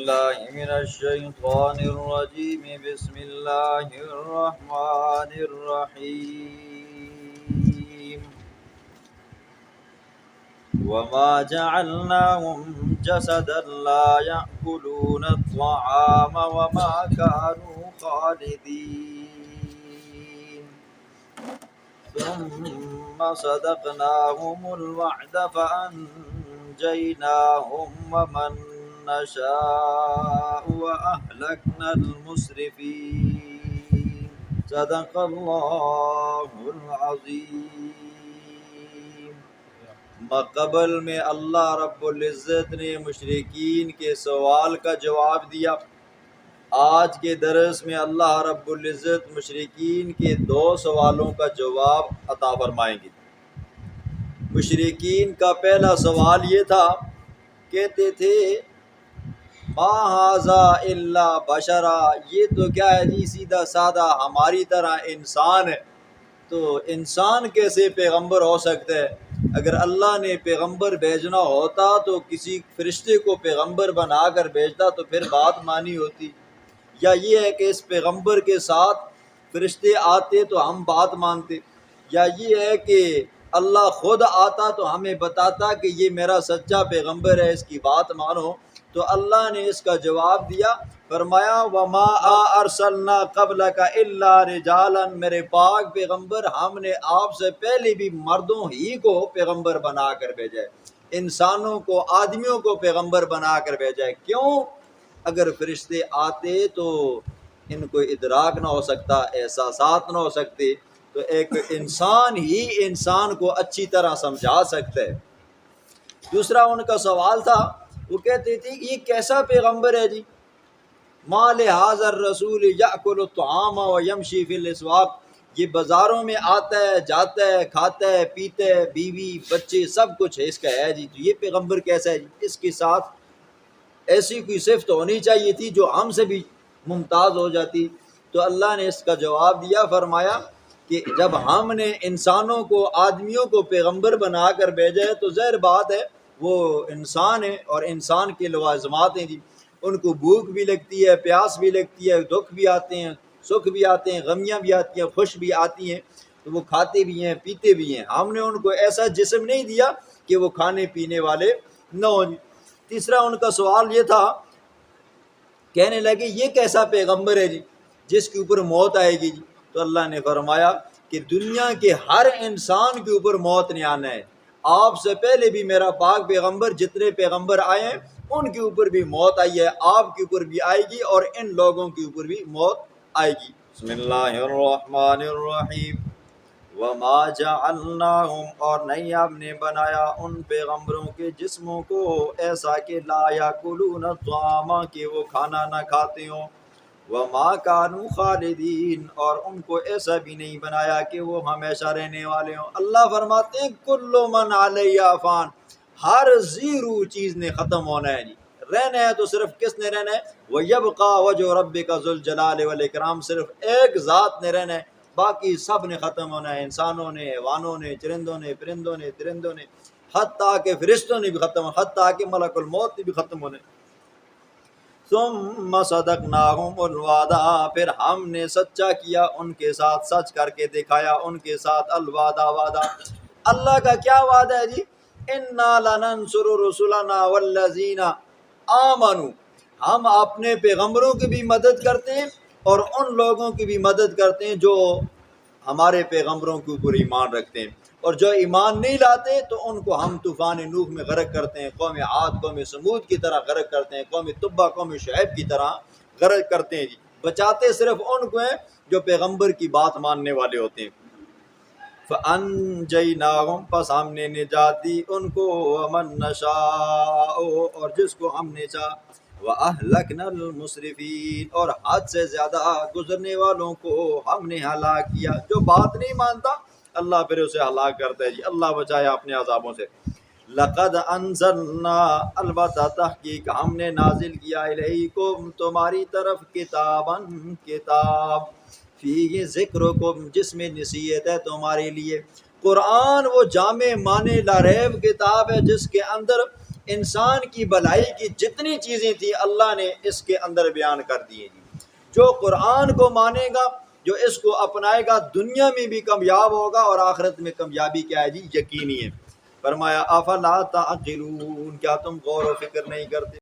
بالله من الشيطان الرجيم بسم الله الرحمن الرحيم وما جعلناهم جسدا لا يأكلون الطعام وما كانوا خالدين ثم صدقناهم الوعد فأنجيناهم ومن نشاء وأهلكنا المسرفين صدق الله العظیم۔ مقبل میں اللہ رب العزت نے مشرکین کے سوال کا جواب دیا۔ آج کے درس میں اللہ رب العزت مشرکین کے 2 سوالوں کا جواب عطا فرمائیں گے۔ مشرکین کا پہلا سوال یہ تھا، کہتے تھے ما ھذا الا بشرا، یہ تو کیا ہے جی، سیدھا سادہ ہماری طرح انسان ہے، تو انسان کیسے پیغمبر ہو سکتا ہے؟ اگر اللہ نے پیغمبر بھیجنا ہوتا تو کسی فرشتے کو پیغمبر بنا کر بھیجتا تو پھر بات مانی ہوتی، یا یہ ہے کہ اس پیغمبر کے ساتھ فرشتے آتے تو ہم بات مانتے، یا یہ ہے کہ اللہ خود آتا تو ہمیں بتاتا کہ یہ میرا سچا پیغمبر ہے، اس کی بات مانو۔ تو اللہ نے اس کا جواب دیا، فرمایا وما ارسلنا قبلک الا رجالا، میرے پاک پیغمبر ہم نے آپ سے پہلے بھی مردوں ہی کو پیغمبر بنا کر بھیجا ہے، انسانوں کو، آدمیوں کو پیغمبر بنا کر بھیجا ہے۔ کیوں؟ اگر فرشتے آتے تو ان کو ادراک نہ ہو سکتا، احساسات نہ ہو سکتے، تو ایک انسان ہی انسان کو اچھی طرح سمجھا سکتا ہے۔ دوسرا ان کا سوال تھا، وہ کہتے تھے یہ کیسا پیغمبر ہے جی، ما لہذا الرسول یأکل الطعام ویمشی فی الاسواق، یہ بازاروں میں آتا ہے، جاتا ہے، کھاتا ہے، پیتا ہے، بیوی بچے سب کچھ ہے اس کا ہے جی، تو یہ پیغمبر کیسا ہے جی؟ اس کے ساتھ ایسی کوئی صفت ہونی چاہیے تھی جو ہم سے بھی ممتاز ہو جاتی۔ تو اللہ نے اس کا جواب دیا، فرمایا کہ جب ہم نے انسانوں کو، آدمیوں کو پیغمبر بنا کر بھیجا ہے تو ظاہر بات ہے وہ انسان ہے، اور انسان کے لوازمات ہیں جی، ان کو بھوک بھی لگتی ہے، پیاس بھی لگتی ہے، دکھ بھی آتے ہیں، سکھ بھی آتے ہیں، غمیاں بھی آتی ہیں، خوش بھی آتی ہیں، تو وہ کھاتے بھی ہیں، پیتے بھی ہیں۔ ہم نے ان کو ایسا جسم نہیں دیا کہ وہ کھانے پینے والے نہ ہوں جی۔ تیسرا ان کا سوال یہ تھا، کہنے لگے یہ کیسا پیغمبر ہے جی جس کے اوپر موت آئے گی جی؟ تو اللہ نے فرمایا کہ دنیا کے ہر انسان کے اوپر موت نہیں آنا ہے، آپ سے پہلے بھی میرا پاک پیغمبر جتنے پیغمبر آئے ہیں ان کے اوپر بھی موت آئی ہے، آپ کے اوپر بھی آئے گی، اور ان لوگوں کے اوپر بھی موت آئے گی۔ بسم اللہ الرحمن الرحیم وما جعلناہم، اور نہیں ہم نے بنایا ان پیغمبروں کے جسموں کو ایسا کہ لا یاکلون الطعام، کہ وہ کھانا نہ کھاتے ہوں، وما کانوا خالدین، اور ان کو ایسا بھی نہیں بنایا کہ وہ ہمیشہ رہنے والے ہوں۔ اللہ فرماتے ہیں کل من علیہا فان، ہر زیرو چیز نے ختم ہونا ہے جی، رہنا ہے تو صرف کس نے رہنا ہے؟ وَيَبْقَى وَجْهُ رَبِّكَ ذُو الْجَلَالِ وَالْإِكْرَامِ، صرف ایک ذات نے رہنا ہے، باقی سب نے ختم ہونا ہے، انسانوں نے، حیوانوں نے، چرندوں نے، پرندوں نے، درندوں نے، حتیٰ کہ فرشتوں نے بھی ختم ہونا، حتیٰ کہ ملک الموت نے بھی ختم ہونا ہے۔ ثم صدقناہم الوعدہ، پھر ہم نے سچا کیا ان کے ساتھ، سچ کر کے دکھایا ان کے ساتھ، الوعدہ، وعدہ۔ اللہ کا کیا وعدہ ہے جی؟ انا لننصر رسلنا والذین آمنوا، ہم اپنے پیغمبروں کی بھی مدد کرتے ہیں اور ان لوگوں کی بھی مدد کرتے ہیں جو ہمارے پیغمبروں کے اوپر ایمان رکھتے ہیں، اور جو ایمان نہیں لاتے تو ان کو ہم طوفان نوح میں غرق کرتے ہیں، قوم عاد، قوم سمود کی طرح غرق کرتے ہیں، قوم تبع، قوم شعیب کی طرح غرق کرتے ہیں جی۔ بچاتے صرف ان کو ہیں جو پیغمبر کی بات ماننے والے ہوتے ہیں۔ فَأَنْجَيْنَاهُمْ، پس ہم نے نجات دی ان کو، وَمَن نَّشَاءُ، اور جس کو ہم نے چاہا، وَأَهْلَكْنَا الْمُسْرِفِينَ، اور حد سے زیادہ گزرنے والوں کو ہم نے ہلاک کیا۔ جو بات نہیں مانتا اللہ پھر اسے ہلاک کرتا ہے جی، اللہ بچائے اپنے عذابوں سے۔ لقد انزلنا، البتہ تحقیق ہم نے نازل کیا، الیکم تمہاری طرف، کتاباً کتاب، فیہ ذکرکم جس میں نصیحت ہے تمہارے لیے۔ قرآن وہ جامع معنی لا ریب کتاب ہے جس کے اندر انسان کی بھلائی کی جتنی چیزیں تھیں اللہ نے اس کے اندر بیان کر دی جی۔ جو قرآن کو مانے گا، جو اس کو اپنائے گا، دنیا میں بھی کامیاب ہوگا اور آخرت میں کامیابی کیا ہے جی؟ یقینی ہے۔ فرمایا افلا تعقلون، کیا تم غور و فکر نہیں کرتے؟